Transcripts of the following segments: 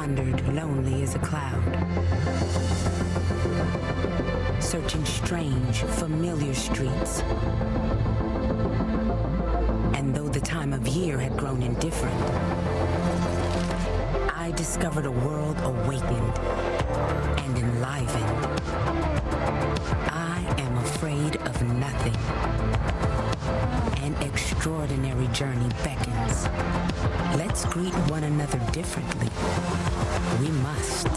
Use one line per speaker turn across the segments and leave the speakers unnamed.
wandered lonely as a cloud, searching strange, familiar streets. And though the time of year had grown indifferent, I discovered a world awakened and enlivened. I am afraid of nothing. An extraordinary journey beckons. Let's greet one another differently. We must.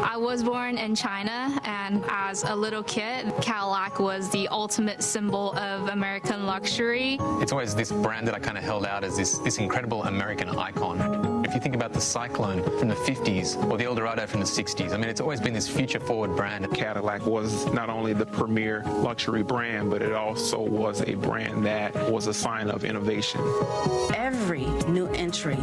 I was born in China, and as a little kid, Cadillac was the ultimate symbol of American luxury.
It's always this brand that I kind of held out as this incredible American icon. If you think about the Cyclone from the 50s or the Eldorado from the 60s, I mean, it's always been this future-forward brand.
Cadillac was not only the premier luxury brand, but it also was a brand that was a sign of innovation.
Every new entry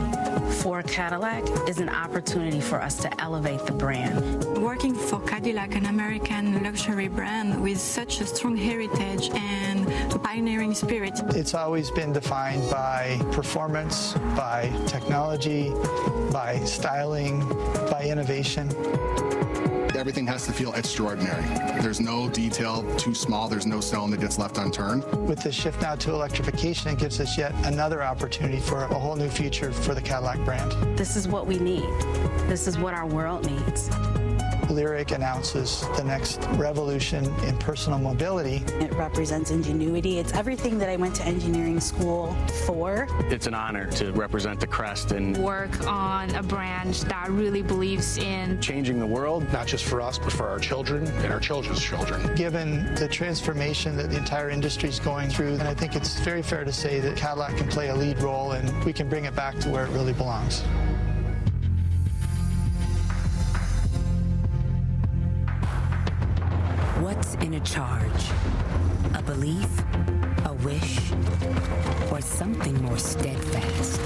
for Cadillac is an opportunity for us to elevate the brand.
Working for Cadillac, an American luxury brand with such a strong heritage and a pioneering spirit.
It's always been defined by performance, by technology, by styling, by innovation.
Everything has to feel extraordinary. There's no detail too small. There's no stone that gets left unturned.
With the shift now to electrification, it gives us yet another opportunity for a whole new future for the Cadillac brand.
This is what we need. This is what our world needs.
LYRIQ announces the next revolution in personal mobility.
It represents ingenuity. It's everything that I went to engineering school for.
It's an honor to represent the crest and
work on a brand that really believes in
changing the world,
not just for us, but for our children and our children's children.
Given the transformation that the entire industry is going through, and I think it's very fair to say that Cadillac can play a lead role and we can bring it back to where it really belongs.
What's in a charge? A belief? A wish? Or something more steadfast?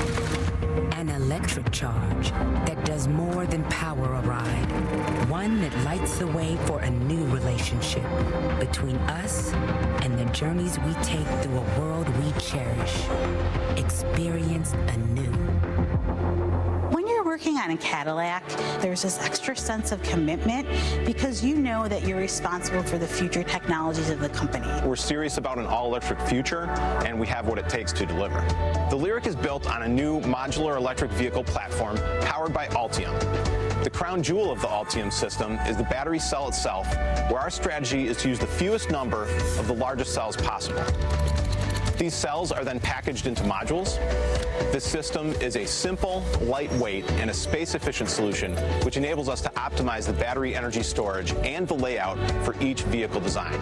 An electric charge that does more than power a ride. One that lights the way for a new relationship between us and the journeys we take through a world we cherish. Experience anew.
When you're working on a Cadillac, there's this extra sense of commitment because you know that you're responsible for the future technologies of the company.
We're serious about an all-electric future, and we have what it takes to deliver. The LYRIQ is built on a new modular electric vehicle platform powered by Altium. The crown jewel of the Altium system is the battery cell itself, where our strategy is to use the fewest number of the largest cells possible. These cells are then packaged into modules. This system is a simple, lightweight, and a space-efficient solution, which enables us to optimize the battery energy storage and the layout for each vehicle design.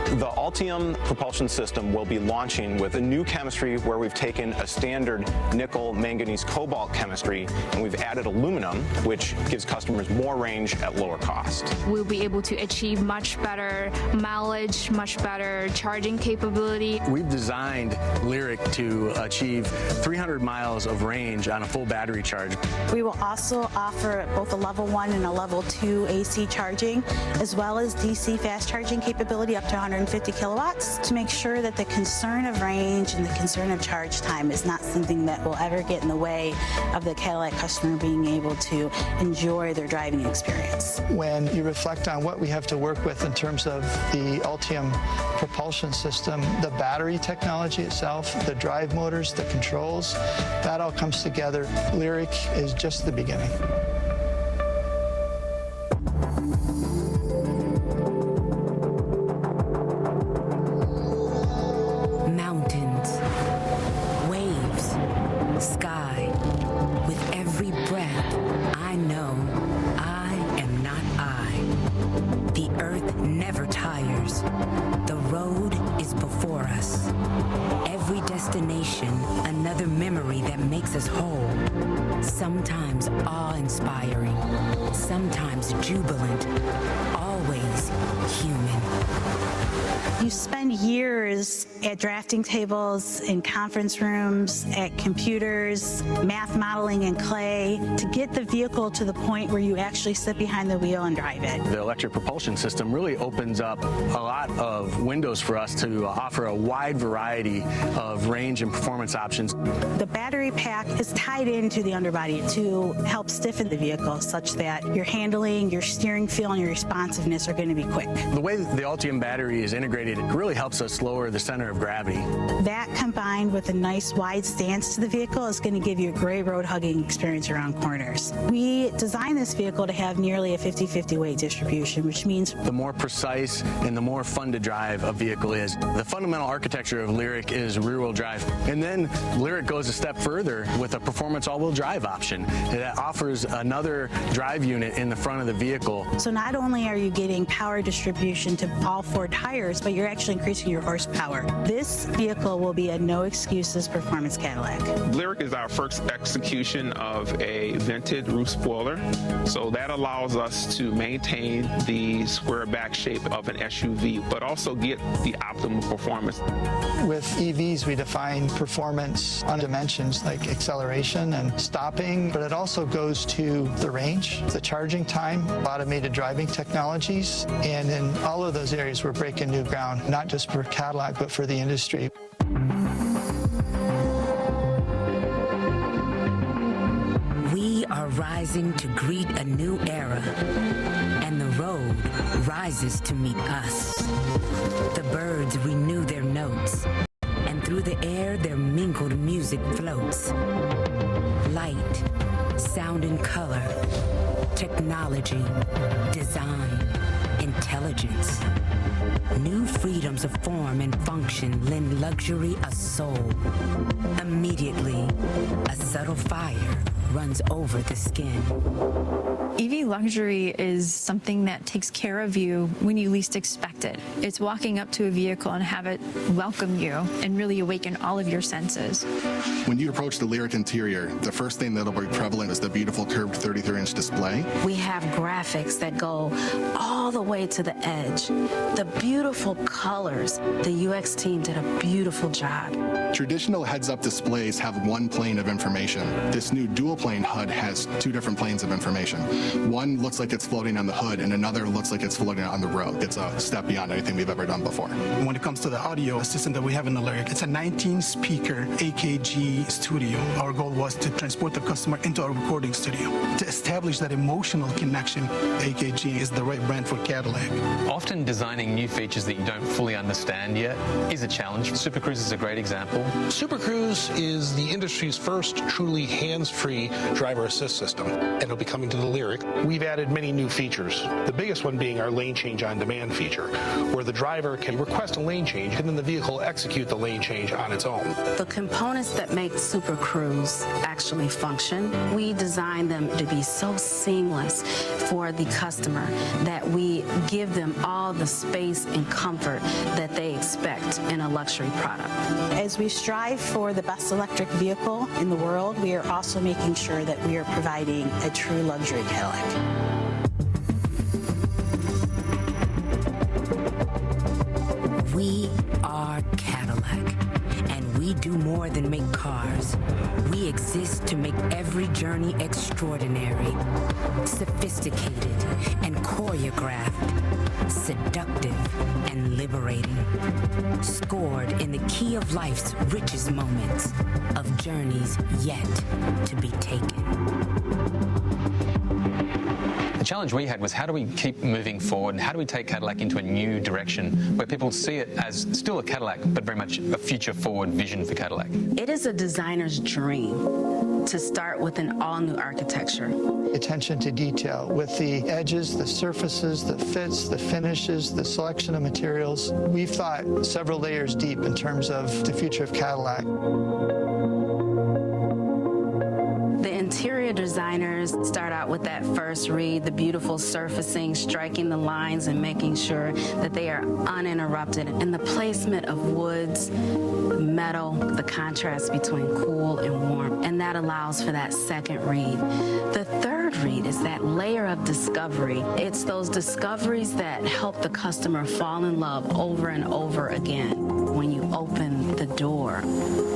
The Altium propulsion system will be launching with a new chemistry where we've taken a standard nickel, manganese, cobalt chemistry, and we've added aluminum, which gives customers more range at lower cost.
We'll be able to achieve much better mileage, much better charging capability.
We've designed LYRIQ to achieve 300 miles of range on a full battery charge.
We will also offer both a level 1 and a level 2 AC charging, as well as DC fast charging capability up to 150 kilowatts to make sure that the concern of range and the concern of charge time is not something that will ever get in the way of the Cadillac customer being able to enjoy their driving experience.
When you reflect on what we have to work with in terms of the Altium propulsion system, the battery technology itself, the drive motors, the controls, that all comes together. LYRIQ is just the beginning.
Mountains, waves, sky. With every breath, I know I am not I. The earth never tires. The road is before us. Every destination, another memory that makes us whole. Sometimes awe-inspiring, sometimes jubilant, always human.
You spend years at drafting tables, in conference rooms, at computers, math modeling in clay, to get the vehicle to the point where you actually sit behind the wheel and drive it.
The electric propulsion system really opens up a lot of windows for us to offer a wide variety of range and performance options.
The battery pack is tied into the underbody to help stiffen the vehicle such that your handling, your steering feel, and your responsiveness are going to be quick.
The way the Altium battery is integrated, it really helps us lower the center of gravity.
That combined with a nice wide stance to the vehicle is going to give you a great road hugging experience around corners. We designed this vehicle to have nearly a 50-50 weight distribution, which means
the more precise and the more fun to drive a vehicle is. The fundamental architecture of Lyriq is rear-wheel drive. And then Lyriq goes a step further with a performance all-wheel drive option that offers another drive unit in the front of the vehicle.
So not only are you getting power distribution to all four tires, but you're actually increasing your horsepower. This vehicle will be a no-excuses performance Cadillac.
Lyriq is our first execution of a vented roof spoiler, so that allows us to maintain the square back shape of an SUV, but also get the optimal performance.
With EVs, we define performance on dimensions like acceleration and stopping, but it also goes to the range, the charging time, automated driving technologies, and in all of those areas, we're breaking new ground, not just for Cadillac, but for the industry.
We are rising to greet a new era, and the road rises to meet us. The birds renew their notes, and through the air their mingled music floats. Light, sound and color, technology, design, intelligence. New freedoms of form and function lend luxury a soul. Immediately, a subtle fire runs over the skin.
EV luxury is something that takes care of you when you least expect it. It's walking up to a vehicle and have it welcome you and really awaken all of your senses.
When you approach the Lyriq interior, the first thing that'll be prevalent is the beautiful curved 33-inch display.
We have graphics that go all the way to the edge. The beautiful colors. The UX team did a beautiful job.
Traditional heads-up displays have one plane of information. This new dual-plane HUD has two different planes of information. One looks like it's floating on the hood, and another looks like it's floating on the road. It's a step beyond anything we've ever done before.
When it comes to the audio system that we have in the Lyriq, it's a 19-speaker AKG studio. Our goal was to transport the customer into our recording studio. To establish that emotional connection, AKG is the right brand for Cadillac.
Often designing new features that you don't fully understand yet is a challenge. Super Cruise is a great example.
Super Cruise is the industry's first truly hands-free driver assist system, and it'll be coming to the Lyriq. We've added many new features, the biggest one being our lane change on demand feature, where the driver can request a lane change and then the vehicle will execute the lane change on its own.
The components that make Super Cruise actually function, we designed them to be so seamless for the customer that we give them all the space and comfort that they expect in a luxury product.
As we strive for the best electric vehicle in the world, we are also making sure that we are providing a true luxury Cadillac.
We are Cadillac, and we do more than make cars. We exist to make every journey extraordinary, sophisticated and choreographed, seductive and liberating, scored in the key of life's richest moments, of journeys yet to be taken.
The challenge we had was how do we keep moving forward and how do we take Cadillac into a new direction where people see it as still a Cadillac but very much a future forward vision for Cadillac.
It is a designer's dream to start with an all-new architecture.
Attention to detail with the edges, the surfaces, the fits, the finishes, the selection of materials. We've thought several layers deep in terms of the future of Cadillac.
The interior designers start out with that first read, the beautiful surfacing, striking the lines and making sure that they are uninterrupted. And the placement of woods, metal, the contrast between cool and warm, and that allows for that second read. The third read is that layer of discovery. It's those discoveries that help the customer fall in love over and over again. When you open the door,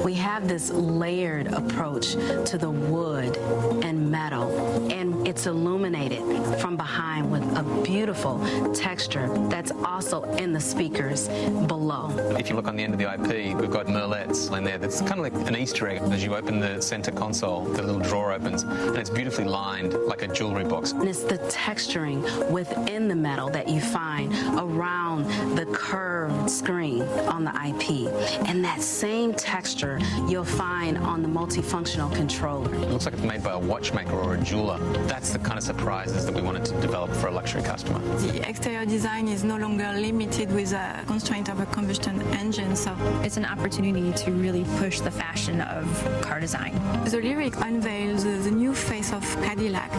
we have this layered approach to the wood and metal, and it's illuminated from behind with a beautiful texture that's also in the speakers below.
If you look on the end of the IP, we've got merlettes in there. That's kind of like an Easter egg. As you open the center console, the little drawer opens, and it's beautifully lined like a jewelry box.
And it's the texturing within the metal that you find around the curved screen on the IP. And that same texture you'll find on the multifunctional controller.
It looks like it's made by a watchmaker or a jeweler. That's the kind of surprises that we wanted to develop for a luxury customer.
The exterior design is no longer limited with a constraint of a combustion engine, so
it's an opportunity to really push the fashion of car design.
The Lyriq unveils the new face of Cadillac.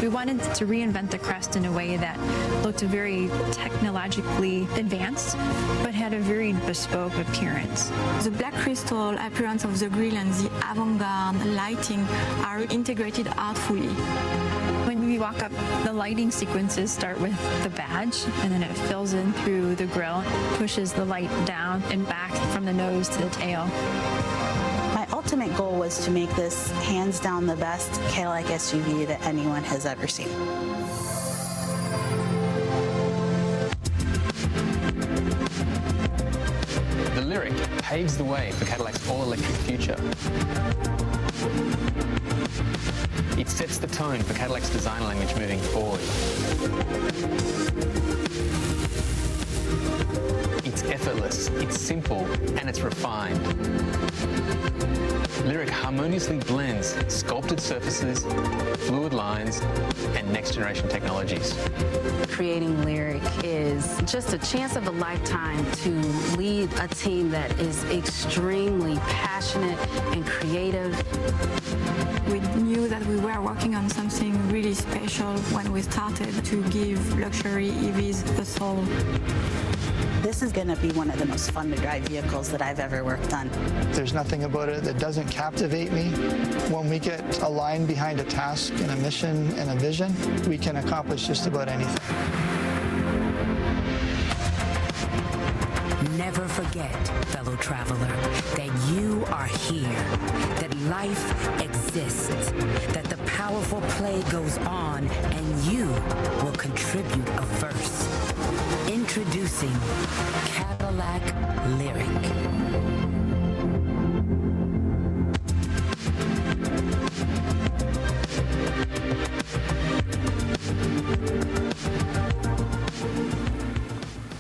We wanted to reinvent the crest in a way that looked very technologically advanced, but had a very bespoke appearance.
The black crystal appearance of the grille and the avant-garde lighting are integrated artfully.
When we walk up, the lighting sequences start with the badge, and then it fills in through the grille, pushes the light down and back from the nose to the tail.
My ultimate goal was to make this hands down the best Cadillac SUV that anyone has ever seen.
The LYRIQ paves the way for Cadillac's all-electric future. It sets the tone for Cadillac's design language moving forward. It's effortless, it's simple, and it's refined. LYRIQ harmoniously blends sculpted surfaces, fluid lines, and next-generation technologies.
Creating LYRIQ is just a chance of a lifetime to lead a team that is extremely passionate and creative.
We knew that we were working on something really special when we started to give luxury EVs a soul.
This is going to be one of the most fun to drive vehicles that I've ever worked on.
There's nothing about it that doesn't captivate me. When we get aligned behind a task and a mission and a vision, we can accomplish just about anything.
Never forget, fellow traveler, that you are here, that life exists, that the powerful play goes on, and you will contribute a verse. Introducing Cadillac LYRIQ.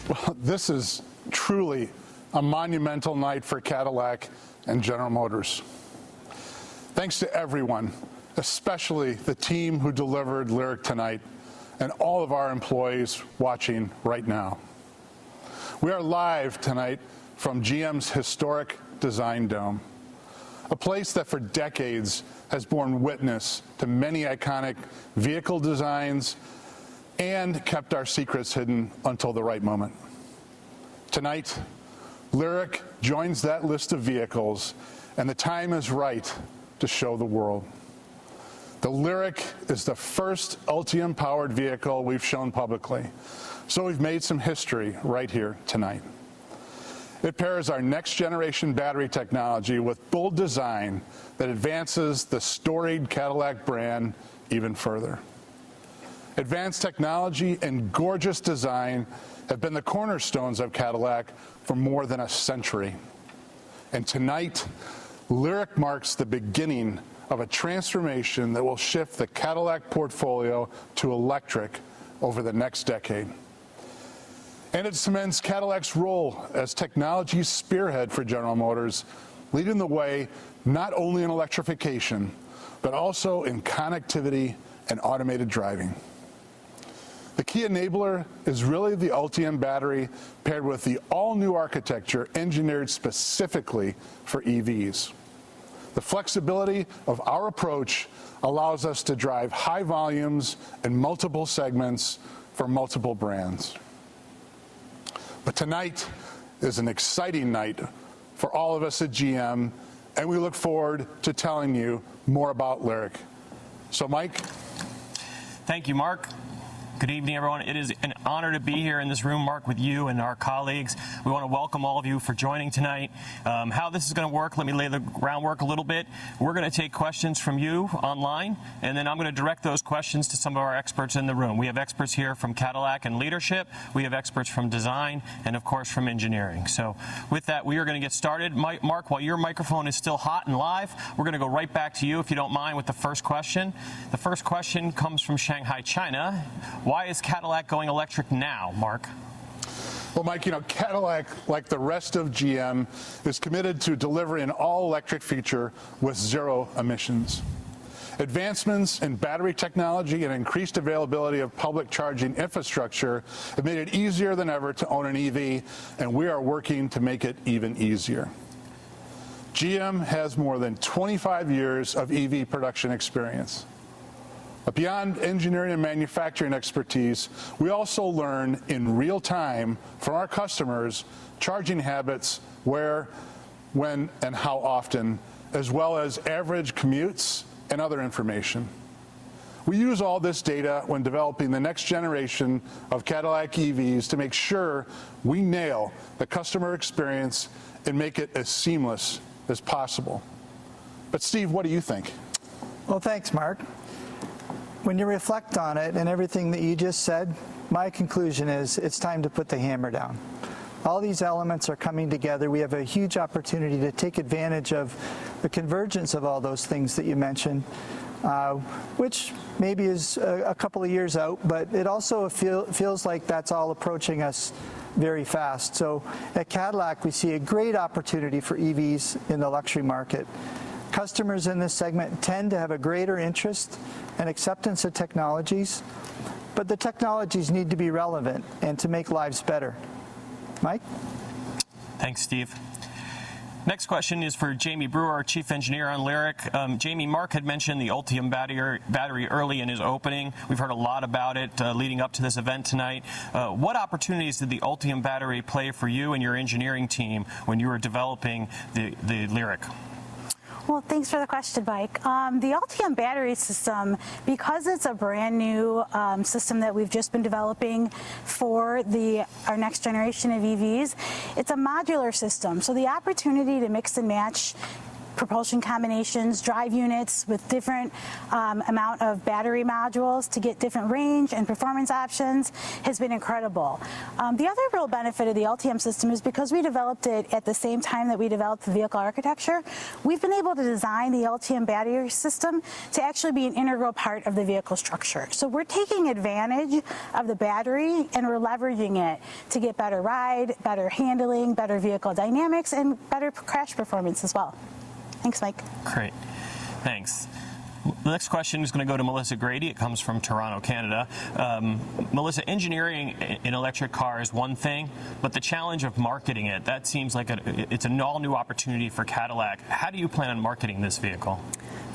Well, this is truly a monumental night for Cadillac and General Motors. Thanks to everyone, especially the team who delivered LYRIQ tonight, and all of our employees watching right now. We are live tonight from GM's historic Design Dome, a place that for decades has borne witness to many iconic vehicle designs and kept our secrets hidden until the right moment. Tonight, LYRIQ joins that list of vehicles, and the time is right to show the world. The LYRIQ is the first Altium-powered vehicle we've shown publicly, so we've made some history right here tonight. It pairs our next-generation battery technology with bold design that advances the storied Cadillac brand even further. Advanced technology and gorgeous design have been the cornerstones of Cadillac for more than a century. And tonight, LYRIQ marks the beginning of a transformation that will shift the Cadillac portfolio to electric over the next decade. And it cements Cadillac's role as technology's spearhead for General Motors, leading the way not only in electrification, but also in connectivity and automated driving. The key enabler is really the Altium battery paired with the all-new architecture engineered specifically for EVs. The flexibility of our approach allows us to drive high volumes in multiple segments for multiple brands. But tonight is an exciting night for all of us at GM, and we look forward to telling you more about Lyriq. So, Mike?
Thank you, Mark. Good evening, everyone. It is an honor to be here in this room, Mark, with you and our colleagues. We want to welcome all of you for joining tonight. How this is going to work, let me lay the groundwork a little bit. We're going to take questions from you online, and then I'm going to direct those questions to some of our experts in the room. We have experts here from Cadillac and leadership. We have experts from design and, of course, from engineering. So with that, we are going to get started. Mark, while your microphone is still hot and live, we're going to go right back to you, if you don't mind, with the first question. The first question comes from Shanghai, China. Why is Cadillac going electric now, Mark?
Well, Mike, Cadillac, like the rest of GM, is committed to delivering an all-electric future with zero emissions. Advancements in battery technology and increased availability of public charging infrastructure have made it easier than ever to own an EV, and we are working to make it even easier. GM has more than 25 years of EV production experience. But beyond engineering and manufacturing expertise, we also learn in real time from our customers charging habits, where, when, and how often, as well as average commutes and other information. We use all this data when developing the next generation of Cadillac EVs to make sure we nail the customer experience and make it as seamless as possible. But Steve, what do you think?
Well, thanks, Mark. When you reflect on it and everything that you just said, my conclusion is it's time to put the hammer down. All these elements are coming together. We have a huge opportunity to take advantage of the convergence of all those things that you mentioned, which maybe is a couple of years out, but it also feels like that's all approaching us very fast. So at Cadillac, we see a great opportunity for EVs in the luxury market. Customers in this segment tend to have a greater interest and acceptance of technologies, but the technologies need to be relevant and to make lives better. Mike?
Thanks, Steve. Next question is for Jamie Brewer, our chief engineer on Lyriq. Jamie, Mark had mentioned the Altium battery early in his opening. We've heard a lot about it leading up to this event tonight. What opportunities did the Altium battery play for you and your engineering team when you were developing the Lyriq?
Well, thanks for the question, Mike. The Altium battery system, because it's a brand new system that we've just been developing for our next generation of EVs, it's a modular system. So the opportunity to mix and match propulsion combinations, drive units with different amount of battery modules to get different range and performance options has been incredible. The other real benefit of the Altium system is because we developed it at the same time that we developed the vehicle architecture, we've been able to design the Altium battery system to actually be an integral part of the vehicle structure. So we're taking advantage of the battery and we're leveraging it to get better ride, better handling, better vehicle dynamics, and better crash performance as well. Thanks, Mike.
Great. Thanks. The next question is going to go to Melissa Grady. It comes from Toronto, Canada. Melissa, engineering an electric car is one thing, but the challenge of marketing it, that seems like it's an all-new opportunity for Cadillac. How do you plan on marketing this vehicle?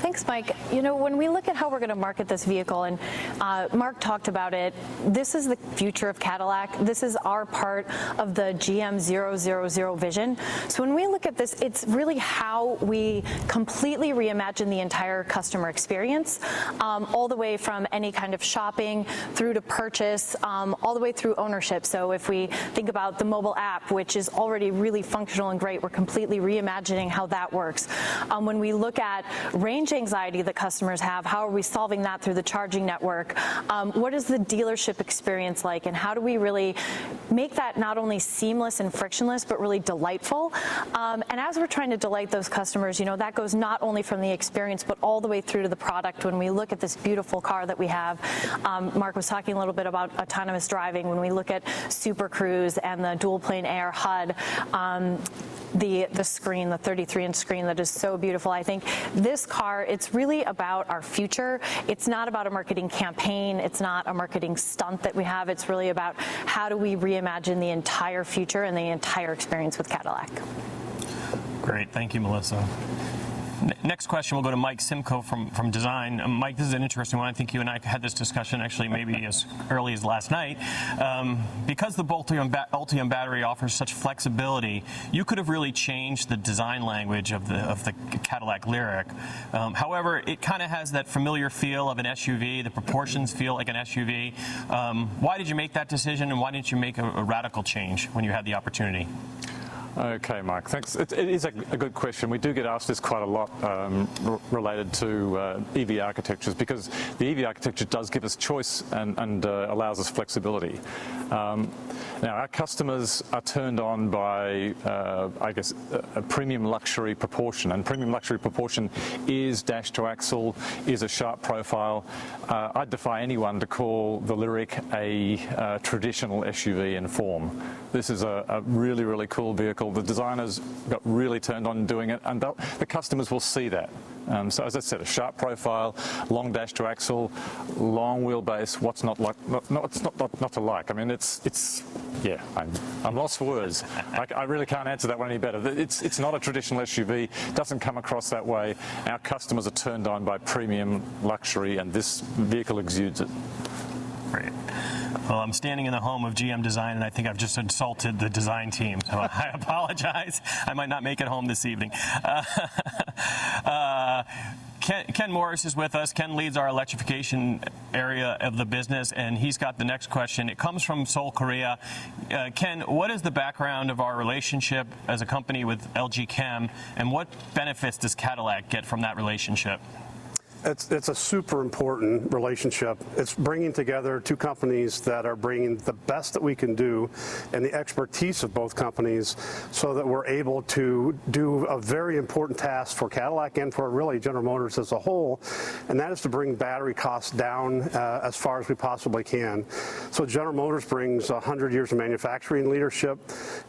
Thanks, Mike. When we look at how we're going to market this vehicle, and Mark talked about it, this is the future of Cadillac. This is our part of the GM 000 vision. So when we look at this, it's really how we completely reimagine the entire customer experience, all the way from any kind of shopping through to purchase, all the way through ownership. So if we think about the mobile app, which is already really functional and great, we're completely reimagining how that works. When we look at range anxiety that customers have, how are we solving that through the charging network? What is the dealership experience like, and how do we really make that not only seamless and frictionless, but really delightful? And as we're trying to delight those customers, that goes not only from the experience, but all the way through to the product. When we look at this beautiful car that we have, Mark was talking a little bit about autonomous driving. When we look at Super Cruise and the dual plane air HUD, the screen, the 33-inch screen that is so beautiful. I think this car, it's really about our future. It's not about a marketing campaign. It's not a marketing stunt that we have. It's really about how do we reimagine the entire future and the entire experience with Cadillac.
Great. Thank you, Melissa. Next question will go to Mike Simcoe from Design. Mike, this is an interesting one. I think you and I had this discussion actually maybe as early as last night. Because the Altium battery offers such flexibility, you could have really changed the design language of the Cadillac LYRIQ. However, it kind of has that familiar feel of an SUV. The proportions feel like an SUV. Why did you make that decision, and why didn't you make a radical change when you had the opportunity?
Okay, Mike, thanks. It is a good question. We do get asked this quite a lot related to EV architectures, because the EV architecture does give us choice and allows us flexibility. Now, our customers are turned on by, I guess, a premium luxury proportion, and premium luxury proportion is dash to axle, is a sharp profile. I'd defy anyone to call the LYRIQ a traditional SUV in form. This is a really, really cool vehicle. The designers got really turned on doing it, and the customers will see that. So as I said, a sharp profile, long dash to axle, long wheelbase. What's not like? It's not to like. I mean, yeah. I'm lost for words. I really can't answer that one any better. It's not a traditional SUV. Doesn't come across that way. Our customers are turned on by premium luxury, and this vehicle exudes it.
Great. Well, I'm standing in the home of GM Design, and I think I've just insulted the design team. So I apologize. I might not make it home this evening. Ken Morris is with us. Ken leads our electrification area of the business, and he's got the next question. It comes from Seoul, Korea. Ken, what is the background of our relationship as a company with LG Chem, and what benefits does Cadillac get from that relationship?
It's a super important relationship. It's bringing together two companies that are bringing the best that we can do and the expertise of both companies, so that we're able to do a very important task for Cadillac and for really General Motors as a whole, and that is to bring battery costs down as far as we possibly can. So General Motors brings 100 years of manufacturing leadership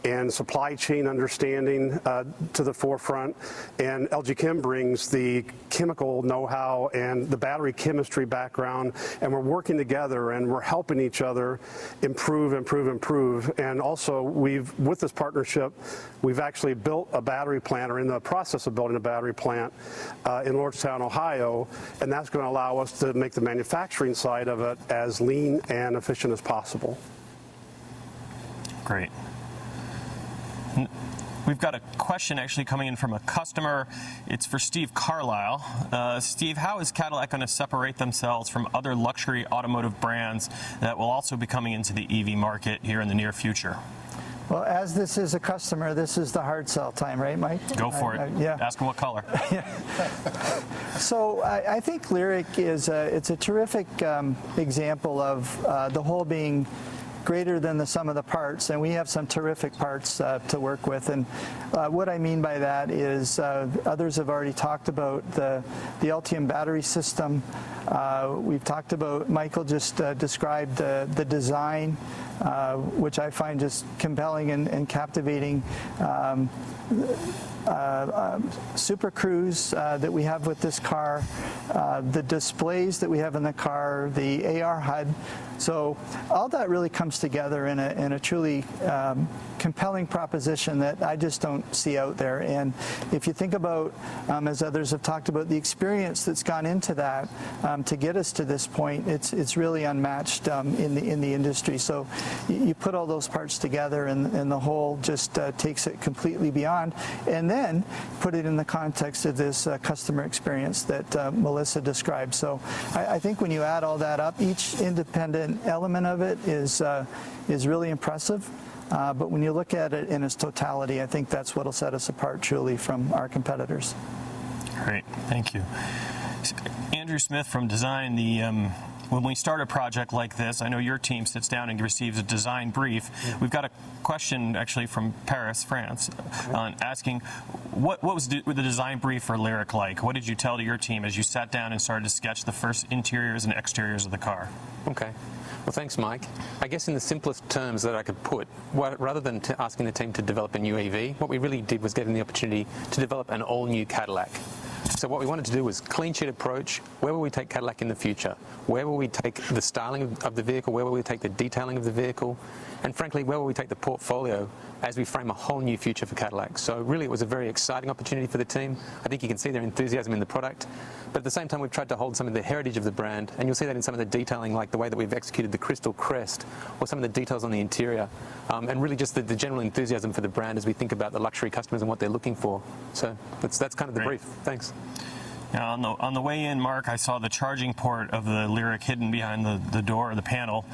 and supply chain understanding to the forefront, and LG Chem brings the chemical know-how and the battery chemistry background, and we're working together and we're helping each other improve. And also, with this partnership, we've actually built a battery plant, or in the process of building a battery plant in Lordstown, Ohio, and that's going to allow us to make the manufacturing side of it as lean and efficient as possible.
Great. We've got a question actually coming in from a customer. It's for Steve Carlyle. Steve, how is Cadillac going to separate themselves from other luxury automotive brands that will also be coming into the EV market here in the near future?
Well, as this is a customer, this is the hard sell time, right, Mike?
Go for it.
Yeah.
Ask them what color.
So I think LYRIQ is a terrific example of the whole being greater than the sum of the parts, and we have some terrific parts to work with. And what I mean by that is others have already talked about the Altium battery system. We've talked about, Michael just described the design, which I find just compelling and captivating. Super Cruise that we have with this car, the displays that we have in the car, the AR HUD. So all that really comes together in a truly compelling proposition that I just don't see out there. And if you think about, as others have talked about, the experience that's gone into that to get us to this point, it's really unmatched in the industry. So you put all those parts together, and the whole just takes it completely beyond. And then put it in the context of this customer experience that Melissa described. So I think when you add all that up, each independent element of it is really impressive. But when you look at it in its totality, I think that's what will set us apart truly from our competitors.
Great, thank you. Andrew Smith from Design, when we start a project like this, I know your team sits down and receives a design brief. We've got a question actually from Paris, France, asking what was the design brief for LYRIQ like? What did you tell to your team as you sat down and started to sketch the first interiors and exteriors of the car?
Okay. Well, thanks, Mike. I guess in the simplest terms that I could put, rather than asking the team to develop a new EV, what we really did was give them the opportunity to develop an all-new Cadillac. So what we wanted to do was clean sheet approach. Where will we take Cadillac in the future? Where will we take the styling of the vehicle? Where will we take the detailing of the vehicle? and frankly, where will we take the portfolio as we frame a whole new future for Cadillac. So really it was a very exciting opportunity for the team. I think you can see their enthusiasm in the product, but at the same time we've tried to hold some of the heritage of the brand, and you'll see that in some of the detailing, like the way that we've executed the crystal crest or some of the details on the interior, and really just the general enthusiasm for the brand as we think about the luxury customers and what they're looking for. So that's kind of the brief. Thanks.
Now, on the way in, Mark, I saw the charging port of the LYRIQ hidden behind the door or the panel,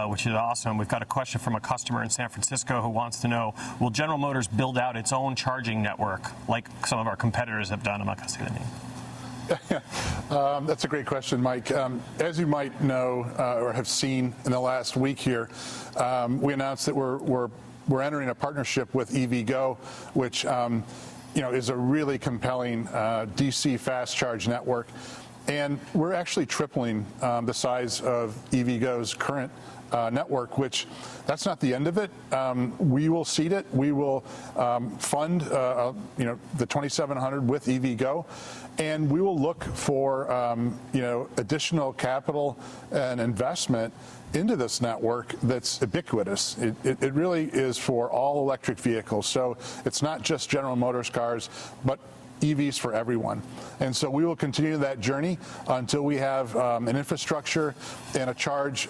which is awesome. We've got a question from a customer in San Francisco who wants to know, will General Motors build out its own charging network like some of our competitors have done? I'm not going to say the name.
That's a great question, Mike. As you might know or have seen in the last week here, we announced that we're entering a partnership with EVgo, which is a really compelling DC fast charge network, and we're actually tripling the size of EVgo's current network, which that's not the end of it. We will seed it. We will fund the 2700 with EVgo, and we will look for additional capital and investment into this network that's ubiquitous. It really is for all electric vehicles. So it's not just General Motors cars, but EVs for everyone. And so we will continue that journey until we have an infrastructure and a charge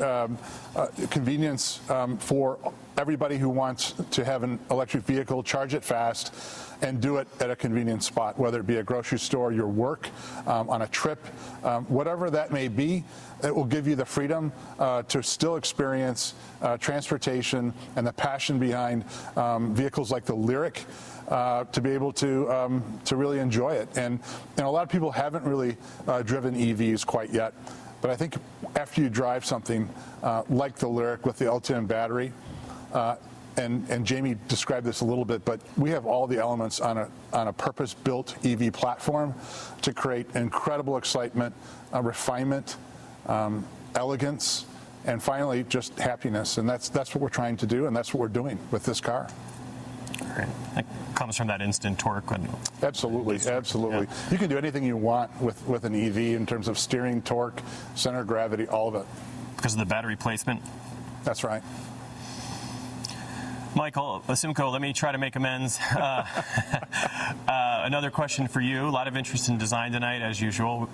convenience for everybody who wants to have an electric vehicle, charge it fast, and do it at a convenient spot, whether it be a grocery store, your work, on a trip, whatever that may be. It will give you the freedom to still experience transportation and the passion behind vehicles like the LYRIQ, to be able to really enjoy it. And a lot of people haven't really driven EVs quite yet, but I think after you drive something like the LYRIQ with the Altium battery, and Jamie described this a little bit, but we have all the elements on a purpose-built EV platform to create incredible excitement, refinement, elegance, and finally just happiness. And that's what we're trying to do, and that's what we're doing with this car.
Great. That comes from that instant torque.
Absolutely. Yeah. You can do anything you want with an EV in terms of steering, torque, center of gravity, all of it.
Because of the battery placement?
That's right.
Michael, Simcoe, let me try to make amends. Another question for you. A lot of interest in design tonight, as usual.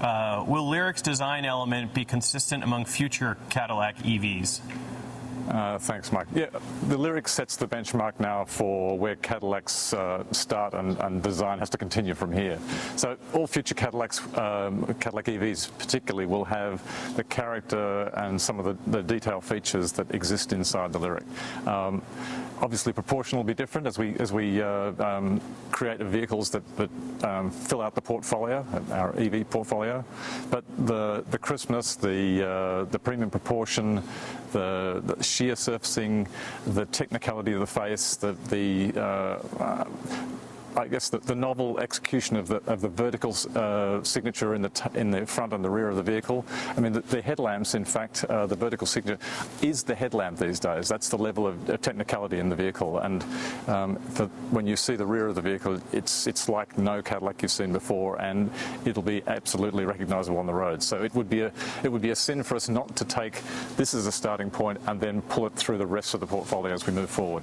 Will LYRIQ's design element be consistent among future Cadillac EVs?
Thanks, Mike. Yeah, the LYRIQ sets the benchmark now for where Cadillacs start, and design has to continue from here. So all future Cadillacs, Cadillac EVs particularly, will have the character and some of the detail features that exist inside the LYRIQ. Obviously, proportion will be different as we create vehicles that fill out the portfolio, our EV portfolio. But the crispness, the premium proportion, the sheer surfacing, the technicality of the face, I guess the novel execution of the vertical signature in the front and the rear of the vehicle. I mean, the headlamps, in fact, the vertical signature is the headlamp these days. That's the level of technicality in the vehicle. And when you see the rear of the vehicle, it's like no Cadillac you've seen before, and it'll be absolutely recognizable on the road. So it would be a sin for us not to take this as a starting point and then pull it through the rest of the portfolio as we move forward.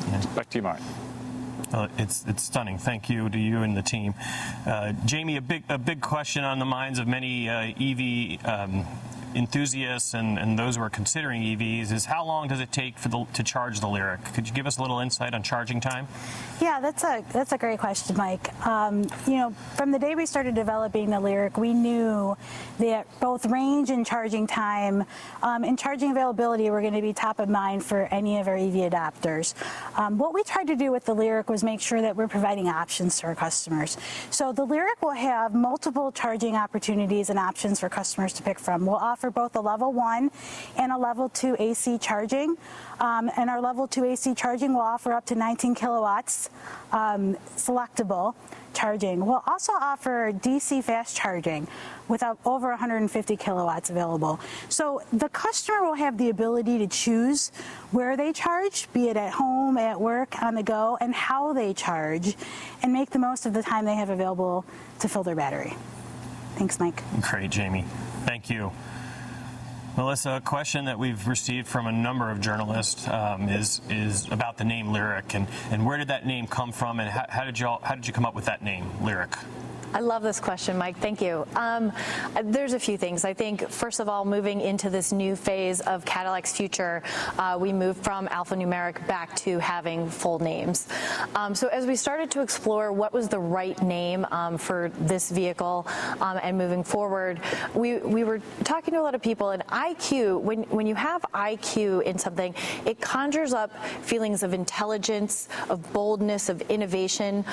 Yeah. Back to you, Mike.
It's stunning. Thank you to you and the team. Jamie, a big question on the minds of many EV enthusiasts and those who are considering EVs is, how long does it take to charge the LYRIQ? Could you give us a little insight on charging time?
Yeah, that's a great question, Mike. From the day we started developing the LYRIQ, we knew that both range and charging time and charging availability were going to be top of mind for any of our EV adopters. What we tried to do with the LYRIQ was make sure that we're providing options to our customers. So the LYRIQ will have multiple charging opportunities and options for customers to pick from. We'll offer both a level 1 and a level 2 AC charging. And our level 2 AC charging will offer up to 19 kilowatts selectable charging. We'll also offer DC fast charging with over 150 kilowatts available. So the customer will have the ability to choose where they charge, be it at home, at work, on the go, and how they charge, and make the most of the time they have available to fill their battery. Thanks, Mike.
Great, Jamie. Thank you. Melissa, a question that we've received from a number of journalists is about the name Lyriq, and where did that name come from, and how did you come up with that name, Lyriq?
I love this question, Mike. Thank you. There's a few things. I think, first of all, moving into this new phase of Cadillac's future, we moved from alphanumeric back to having full names. So as we started to explore what was the right name for this vehicle and moving forward, we were talking to a lot of people, and IQ, when you have IQ in something, it conjures up feelings of intelligence, of boldness, of innovation.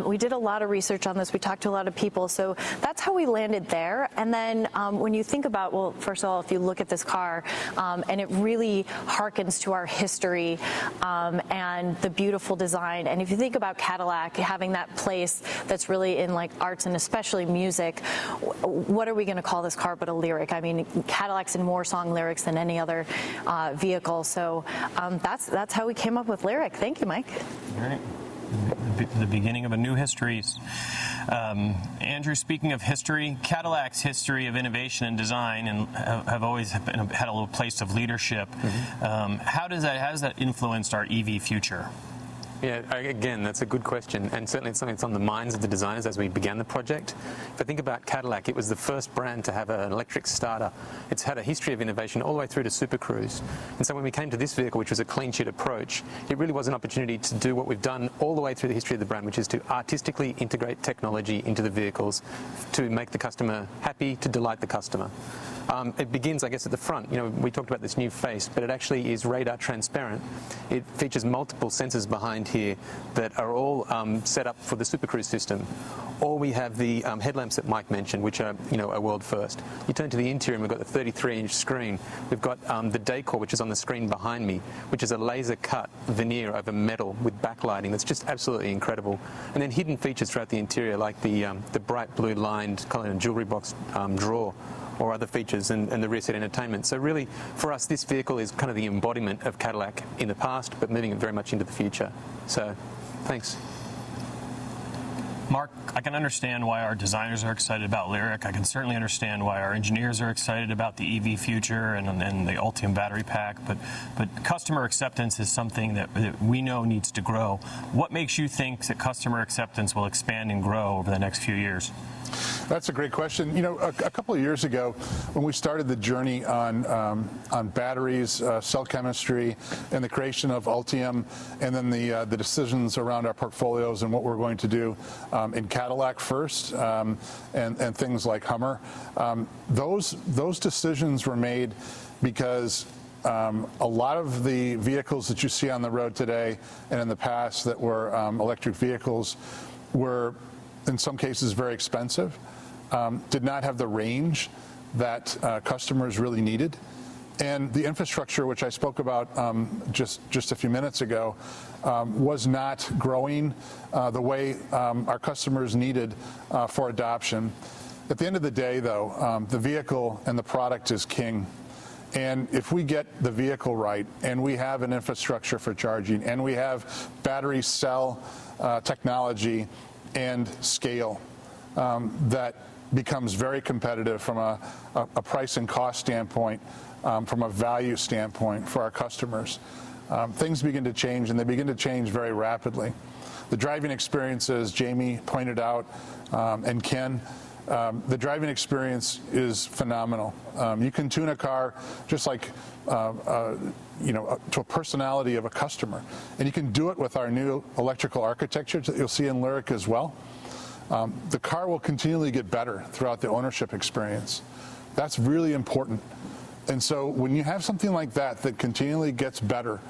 We did a lot of research on this. We talked to a lot of people, so that's how we landed there. And then when you think about, well, first of all, if you look at this car, and it really harkens to our history and the beautiful design, and if you think about Cadillac having that place that's really in like arts and especially music, what are we going to call this car but a Lyriq? I mean, Cadillac's in more song lyrics than any other vehicle, so that's how we came up with Lyriq. Thank you, Mike.
All right. The beginning of a new history. Andrew, speaking of history, Cadillac's history of innovation and design and have always had a little place of leadership. Mm-hmm. How has that influenced our EV future?
Yeah, again, that's a good question, and certainly it's something that's on the minds of the designers as we began the project. If I think about Cadillac, it was the first brand to have an electric starter. It's had a history of innovation all the way through to Super Cruise. And so when we came to this vehicle, which was a clean sheet approach, it really was an opportunity to do what we've done all the way through the history of the brand, which is to artistically integrate technology into the vehicles to make the customer happy, to delight the customer. It begins, I guess, at the front. You know, we talked about this new face, but it actually is radar transparent. It features multiple sensors behind here that are all set up for the Super Cruise system. Or we have the headlamps that Mike mentioned, which are, you know, a world first. You turn to the interior and we've got the 33-inch screen. We've got the decor, which is on the screen behind me, which is a laser cut veneer over metal with backlighting that's just absolutely incredible. And then hidden features throughout the interior, like the bright blue lined jewelry box drawer, or other features, and the rear seat entertainment. So really, for us, this vehicle is kind of the embodiment of Cadillac in the past, but moving it very much into the future. So, thanks.
Mark, I can understand why our designers are excited about Lyriq. I can certainly understand why our engineers are excited about the EV future and the Altium battery pack, but customer acceptance is something that we know needs to grow. What makes you think that customer acceptance will expand and grow over the next few years?
That's a great question. You know, a couple of years ago, when we started the journey on batteries, cell chemistry, and the creation of Altium, and then the decisions around our portfolios and what we're going to do in Cadillac first, and things like Hummer, those decisions were made because a lot of the vehicles that you see on the road today and in the past that were electric vehicles were, in some cases, very expensive, did not have the range that customers really needed. And the infrastructure, which I spoke about just a few minutes ago, was not growing the way our customers needed for adoption. At the end of the day, though, the vehicle and the product is king. And if we get the vehicle right, and we have an infrastructure for charging, and we have battery cell technology and scale that becomes very competitive from a price and cost standpoint, from a value standpoint for our customers, things begin to change, and they begin to change very rapidly. The driving experiences Jamie pointed out, and Ken, the driving experience is phenomenal. You can tune a car just like to a personality of a customer, and you can do it with our new electrical architecture that you'll see in Lyriq as well. The car will continually get better throughout the ownership experience. That's really important. And so when you have something like that continually gets better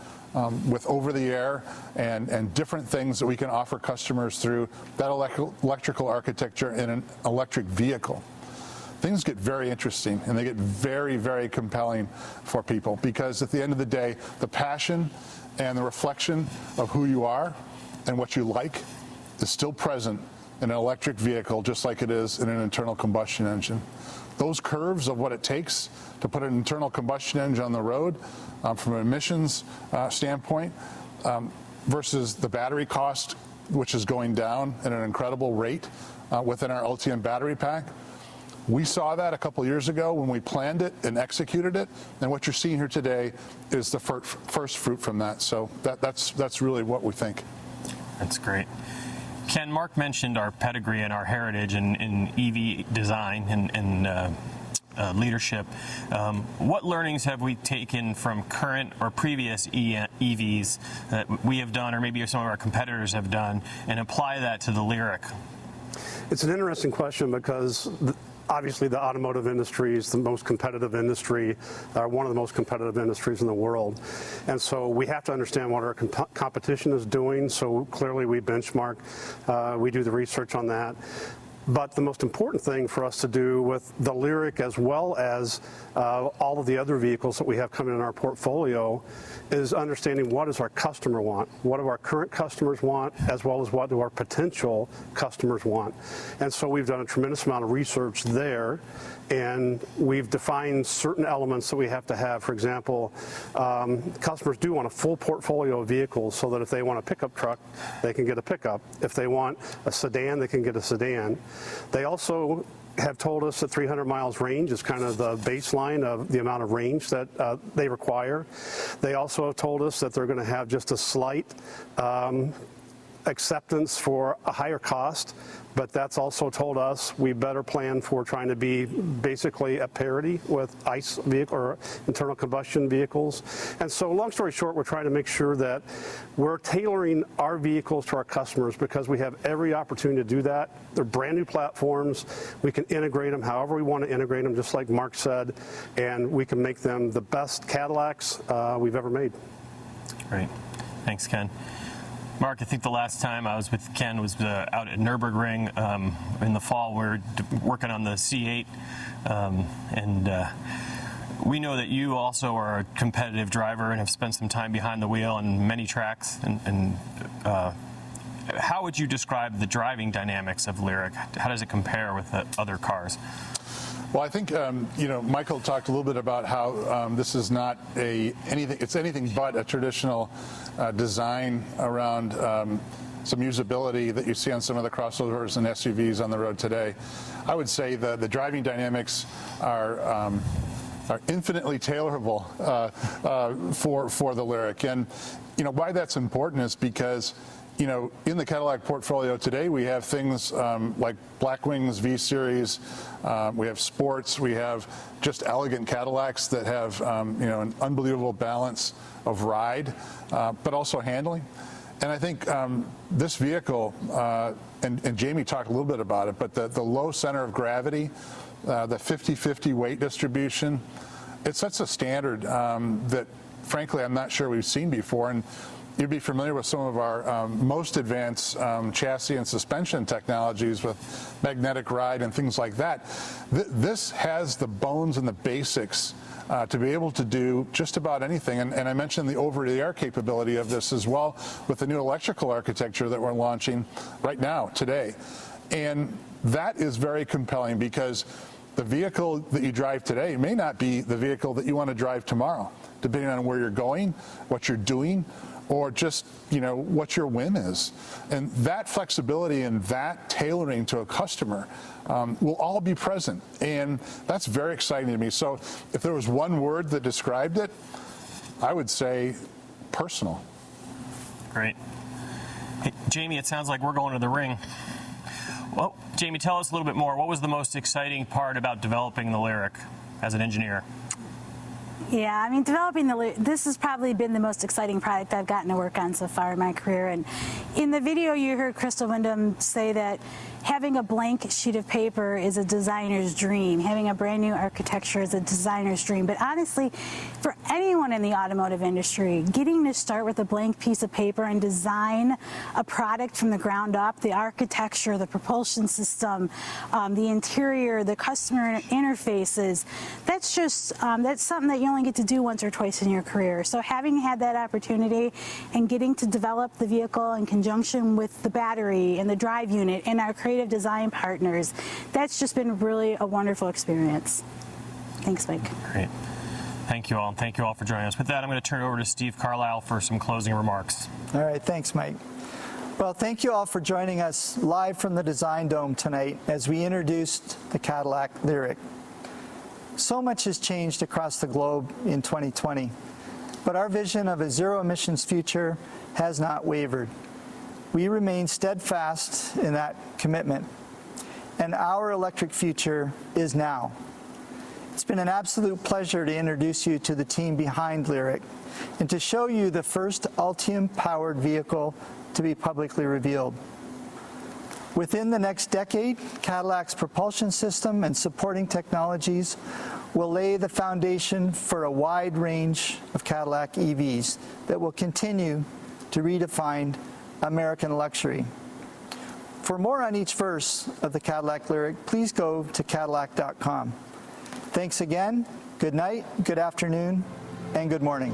with over-the-air and different things that we can offer customers through that electrical architecture in an electric vehicle, things get very interesting, and they get very, very compelling for people, because at the end of the day, the passion and the reflection of who you are and what you like is still present in an electric vehicle, just like it is in an internal combustion engine. Those curves of what it takes to put an internal combustion engine on the road from an emissions standpoint versus the battery cost, which is going down at an incredible rate within our Altium battery pack, We saw that a couple years ago when we planned it and executed it, and what you're seeing here today is the first fruit from that. So that's really what we think.
That's great. Ken, Mark mentioned our pedigree and our heritage in EV design and leadership. What learnings have we taken from current or previous EVs that we have done, or maybe some of our competitors have done, and apply that to the LYRIQ?
It's an interesting question because obviously the automotive industry is the most competitive industry, one of the most competitive industries in the world. And so we have to understand what our competition is doing. So clearly we benchmark, we do the research on that. But the most important thing for us to do with the LYRIQ, as well as all of the other vehicles that we have coming in our portfolio, is understanding what does our customer want, what do our current customers want, as well as what do our potential customers want. And so we've done a tremendous amount of research there, and we've defined certain elements that we have to have. For example, customers do want a full portfolio of vehicles so that if they want a pickup truck, they can get a pickup. If they want a sedan, they can get a sedan. They also have told us that 300 miles range is kind of the baseline of the amount of range that they require. They also have told us that they're going to have just a slight acceptance for a higher cost, but that's also told us we better plan for trying to be basically at parity with ICE vehicle or internal combustion vehicles. And so long story short, we're trying to make sure that we're tailoring our vehicles to our customers because we have every opportunity to do that. They're brand new platforms. We can integrate them however we want to integrate them, just like Mark said, and we can make them the best Cadillacs we've ever made.
Great. Thanks, Ken. Mark, I think the last time I was with Ken was out at Nürburgring in the fall. We were working on the C8, and we know that you also are a competitive driver and have spent some time behind the wheel on many tracks. And how would you describe the driving dynamics of LYRIQ? How does it compare with the other cars?
Well, I think Michael talked a little bit about how this is not it's anything but a traditional design around some usability that you see on some of the crossovers and SUVs on the road today. I would say that the driving dynamics are infinitely tailorable for the LYRIQ, and why that's important is because in the Cadillac portfolio today, we have things like Blackwings V-Series, we have sports, we have just elegant Cadillacs that have an unbelievable balance of ride, but also handling. And I think this vehicle, and Jamie talked a little bit about it, but the low center of gravity, the 50-50 weight distribution, it sets a standard that, frankly, I'm not sure we've seen before. And you'd be familiar with some of our most advanced chassis and suspension technologies with magnetic ride and things like that. This has the bones and the basics to be able to do just about anything. And I mentioned the over-the-air capability of this as well with the new electrical architecture that we're launching right now, today. And that is very compelling because the vehicle that you drive today may not be the vehicle that you want to drive tomorrow, depending on where you're going, what you're doing, or just, what your whim is. And that flexibility and that tailoring to a customer will all be present. And that's very exciting to me. So if there was one word that described it, I would say personal.
Great. Hey, Jamie, it sounds like we're going to the ring. Well, Jamie, tell us a little bit more. What was the most exciting part about developing the LYRIQ as an engineer?
Yeah, I mean, this has probably been the most exciting product I've gotten to work on so far in my career. And in the video, you heard Crystal Wyndham say that having a blank sheet of paper is a designer's dream. Having a brand new architecture is a designer's dream. But honestly, for anyone in the automotive industry, getting to start with a blank piece of paper and design a product from the ground up, the architecture, the propulsion system, the interior, the customer interfaces, that's something that you only get to do once or twice in your career. So having had that opportunity and getting to develop the vehicle in conjunction with the battery and the drive unit and our creative design partners, that's just been really a wonderful experience. Thanks, Mike.
Great. Thank you all. And thank you all for joining us. With that, I'm going to turn it over to Steve Carlyle for some closing remarks.
All right. Thanks, Mike. Well, thank you all for joining us live from the Design Dome tonight as we introduced the Cadillac LYRIQ. So much has changed across the globe in 2020, but our vision of a zero-emissions future has not wavered. We remain steadfast in that commitment, and our electric future is now. It's been an absolute pleasure to introduce you to the team behind LYRIQ and to show you the first Altium-powered vehicle to be publicly revealed. Within the next decade, Cadillac's propulsion system and supporting technologies will lay the foundation for a wide range of Cadillac EVs that will continue to redefine American luxury. For more on each verse of the Cadillac LYRIQ, please go to Cadillac.com. Thanks again, good night, good afternoon, and good morning.